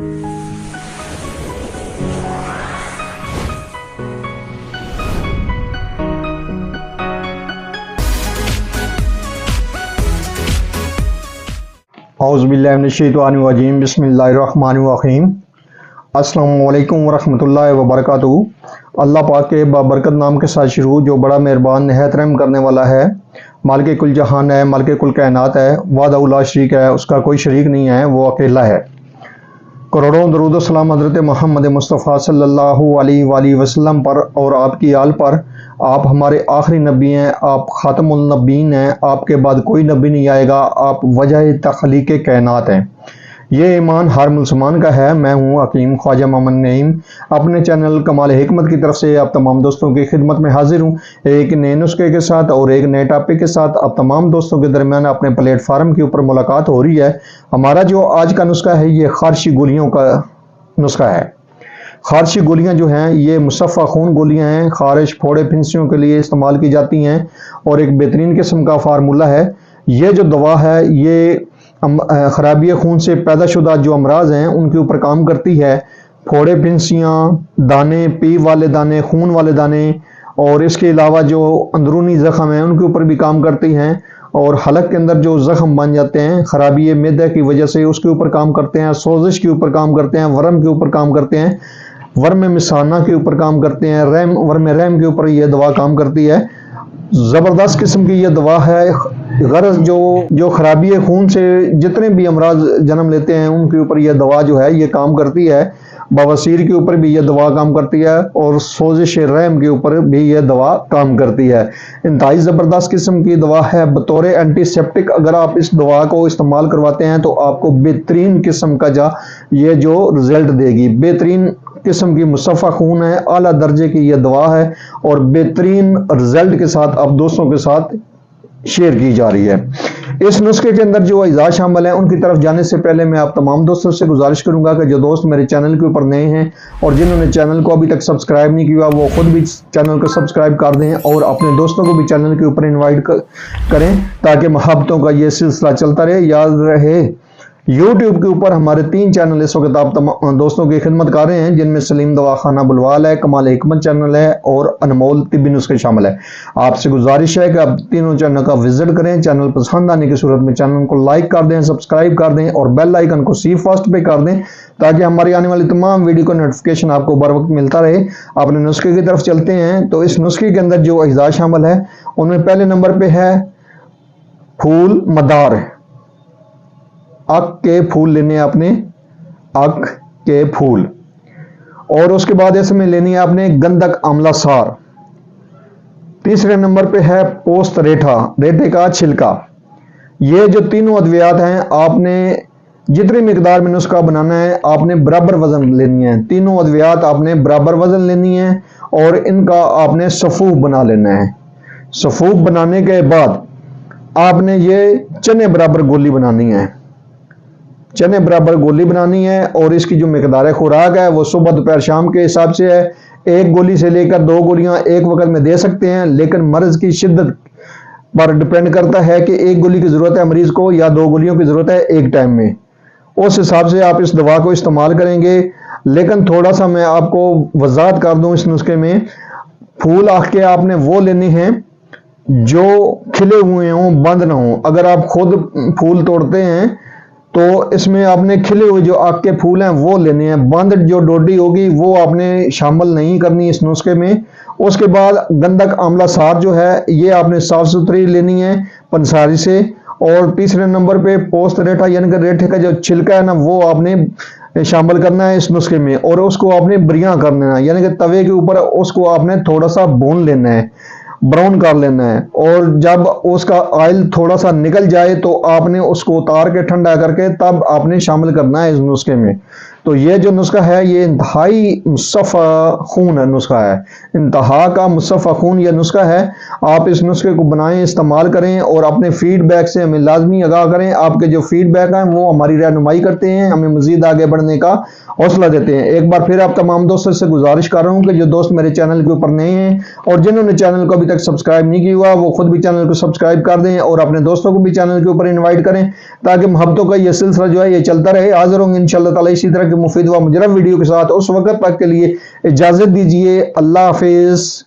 اعوذ باللہ من الشیطان الرجیم، بسم اللہ الرحمن الرحیم۔ السلام علیکم ورحمۃ اللہ وبرکاتہ۔ اللہ پاک کے بابرکت نام کے ساتھ شروع، جو بڑا مہربان نہایت رحم کرنے والا ہے، مالک کل جہان ہے، مالک کل کائنات ہے، وحدہ لا شریک ہے، اس کا کوئی شریک نہیں ہے، وہ اکیلا ہے۔ کروڑوں درود و سلام حضرت محمد مصطفیٰ صلی اللہ علیہ وآلہ وسلم پر اور آپ کی آل پر۔ آپ ہمارے آخری نبی ہیں، آپ خاتم النبیین ہیں، آپ کے بعد کوئی نبی نہیں آئے گا، آپ وجہ تخلیق کائنات ہیں۔ یہ ایمان ہر مسلمان کا ہے۔ میں ہوں حکیم خواجہ محمد نعیم، اپنے چینل کمال حکمت کی طرف سے آپ تمام دوستوں کی خدمت میں حاضر ہوں، ایک نئے نسخے کے ساتھ اور ایک نئے ٹاپک کے ساتھ۔ آپ تمام دوستوں کے درمیان اپنے پلیٹ فارم کے اوپر ملاقات ہو رہی ہے۔ ہمارا جو آج کا نسخہ ہے، یہ خارشی گولیوں کا نسخہ ہے۔ خارشی گولیاں جو ہیں، یہ مصفہ خون گولیاں ہیں، خارش پھوڑے پھنسیوں کے لیے استعمال کی جاتی ہیں اور ایک بہترین قسم کا فارمولہ ہے۔ یہ جو دوا ہے، یہ خرابی خون سے پیدا شدہ جو امراض ہیں ان کے اوپر کام کرتی ہے۔ پھوڑے پھنسیاں، دانے، پیپ والے دانے، خون والے دانے، اور اس کے علاوہ جو اندرونی زخم ہیں ان کے اوپر بھی کام کرتی ہیں، اور حلق کے اندر جو زخم بن جاتے ہیں خرابی معدے کی وجہ سے، اس کے اوپر کام کرتے ہیں۔ سوزش کے اوپر کام کرتے ہیں، ورم کے اوپر کام کرتے ہیں، ورم مثانہ کے اوپر کام کرتے ہیں، ورم رحم کے اوپر یہ دوا کام کرتی ہے۔ زبردست قسم کی یہ دوا ہے۔ غرض جو خرابی خون سے جتنے بھی امراض جنم لیتے ہیں ان کے اوپر یہ دوا جو ہے یہ کام کرتی ہے۔ بواسیر کے اوپر بھی یہ دوا کام کرتی ہے اور سوزش رحم کے اوپر بھی یہ دوا کام کرتی ہے۔ انتہائی زبردست قسم کی دوا ہے۔ بطور اینٹی سیپٹک اگر آپ اس دوا کو استعمال کرواتے ہیں تو آپ کو بہترین قسم کا یہ جو رزلٹ دے گی۔ بہترین قسم کی مصفہ خون ہے، اعلیٰ درجے کی یہ دوا ہے اور بہترین رزلٹ کے ساتھ آپ دوستوں کے ساتھ شیئر کی جا رہی ہے۔ اس نسخے کے اندر جو اجزاء شامل ہیں ان کی طرف جانے سے پہلے میں آپ تمام دوستوں سے گزارش کروں گا کہ جو دوست میرے چینل کے اوپر نئے ہیں اور جنہوں نے چینل کو ابھی تک سبسکرائب نہیں کیا، وہ خود بھی چینل کو سبسکرائب کر دیں اور اپنے دوستوں کو بھی چینل کے اوپر انوائٹ کریں تاکہ محبتوں کا یہ سلسلہ چلتا رہے۔ یاد رہے، یوٹیوب کے اوپر ہمارے 3 چینل اس وقت آپ دوستوں کی خدمت کر رہے ہیں، جن میں سلیم دواخانہ بلوال ہے، کمال حکمت چینل ہے اور انمول طبی نسخے شامل ہے۔ آپ سے گزارش ہے کہ آپ تینوں چینل کا وزٹ کریں۔ چینل پسند آنے کی صورت میں چینل کو لائک کر دیں، سبسکرائب کر دیں اور بیل آئیکن کو سی فاسٹ پہ کر دیں تاکہ ہماری آنے والی تمام ویڈیو کا نوٹیفیکیشن آپ کو بر وقت ملتا رہے۔ اپنے نسخے کی طرف چلتے ہیں تو اس نسخے کے اندر جو اجزاء شامل ہے ان میں پہلے نمبر پہ ہے پھول مدار۔ اک کے پھول لینے آپ نے، اک کے پھول، اور اس کے بعد اس میں لینی ہے آپ نے گندک آملہ سار۔ تیسرے نمبر پہ ہے پوست ریٹھا، ریٹھے کا چھلکا۔ یہ جو تینوں ادویات ہیں، آپ نے جتنی مقدار میں نسخہ بنانا ہے آپ نے برابر وزن لینی ہے۔ تینوں ادویات آپ نے برابر وزن لینی ہے اور ان کا آپ نے صفوف بنا لینا ہے۔ صفوف بنانے کے بعد آپ نے یہ چنے برابر گولی بنانی ہے، چنے برابر گولی بنانی ہے، اور اس کی جو مقدار خوراک ہے وہ صبح دوپہر شام کے حساب سے ہے۔ ایک گولی سے لے کر 2 گولیاں ایک وقت میں دے سکتے ہیں، لیکن مرض کی شدت پر ڈپینڈ کرتا ہے کہ 1 گولی کی ضرورت ہے مریض کو یا 2 گولیوں کی ضرورت ہے ایک ٹائم میں، اس حساب سے آپ اس دوا کو استعمال کریں گے۔ لیکن تھوڑا سا میں آپ کو وضاحت کر دوں اس نسخے میں، پھول آخ کے آپ نے وہ لینے ہیں جو کھلے ہوئے ہوں، بند نہ ہوں۔ اگر آپ خود پھول توڑتے ہیں تو اس میں آپ نے کھلے ہوئے جو آگ کے پھول ہیں وہ لینے ہیں، بند جو ڈوڈی ہوگی وہ آپ نے شامل نہیں کرنی اس نسخے میں۔ اس کے بعد گندک آملہ سار جو ہے یہ آپ نے صاف ستھری لینی ہے پنساری سے، اور تیسرے نمبر پہ پوست ریٹھا یعنی کہ ریٹھے کا جو چھلکا ہے نا وہ آپ نے شامل کرنا ہے اس نسخے میں، اور اس کو آپ نے بریاں کر لینا ہے، یعنی کہ توے کے اوپر اس کو آپ نے تھوڑا سا بھون لینا ہے، براؤن کر لینا ہے، اور جب اس کا آئل تھوڑا سا نکل جائے تو آپ نے اس کو اتار کے ٹھنڈا کر کے تب آپ نے شامل کرنا ہے اس نسخے میں۔ تو یہ جو نسخہ ہے یہ انتہائی مصفہ خون ہے نسخہ ہے، انتہا کا مصفہ خون یہ نسخہ ہے۔ آپ اس نسخے کو بنائیں، استعمال کریں اور اپنے فیڈ بیک سے ہمیں لازمی آگاہ کریں۔ آپ کے جو فیڈ بیک ہیں وہ ہماری رہنمائی کرتے ہیں ہمیں مزید آگے بڑھنے کا حوصلہ دیتے ہیں۔ ایک بار پھر آپ تمام دوستوں سے گزارش کر رہا ہوں کہ جو دوست میرے چینل کے اوپر نئے ہیں اور جنہوں نے چینل کو ابھی تک سبسکرائب نہیں کیا ہوا، وہ خود بھی چینل کو سبسکرائب کر دیں اور اپنے دوستوں کو بھی چینل کے اوپر انوائٹ کریں تاکہ محبتوں کا یہ سلسلہ جو ہے یہ چلتا رہے۔ حاضر ہوں گے انشاءاللہ تعالی اسی طرح کے مفید و مجرب ویڈیو کے ساتھ۔ اس وقت تک کے لیے اجازت دیجیے، اللہ حافظ۔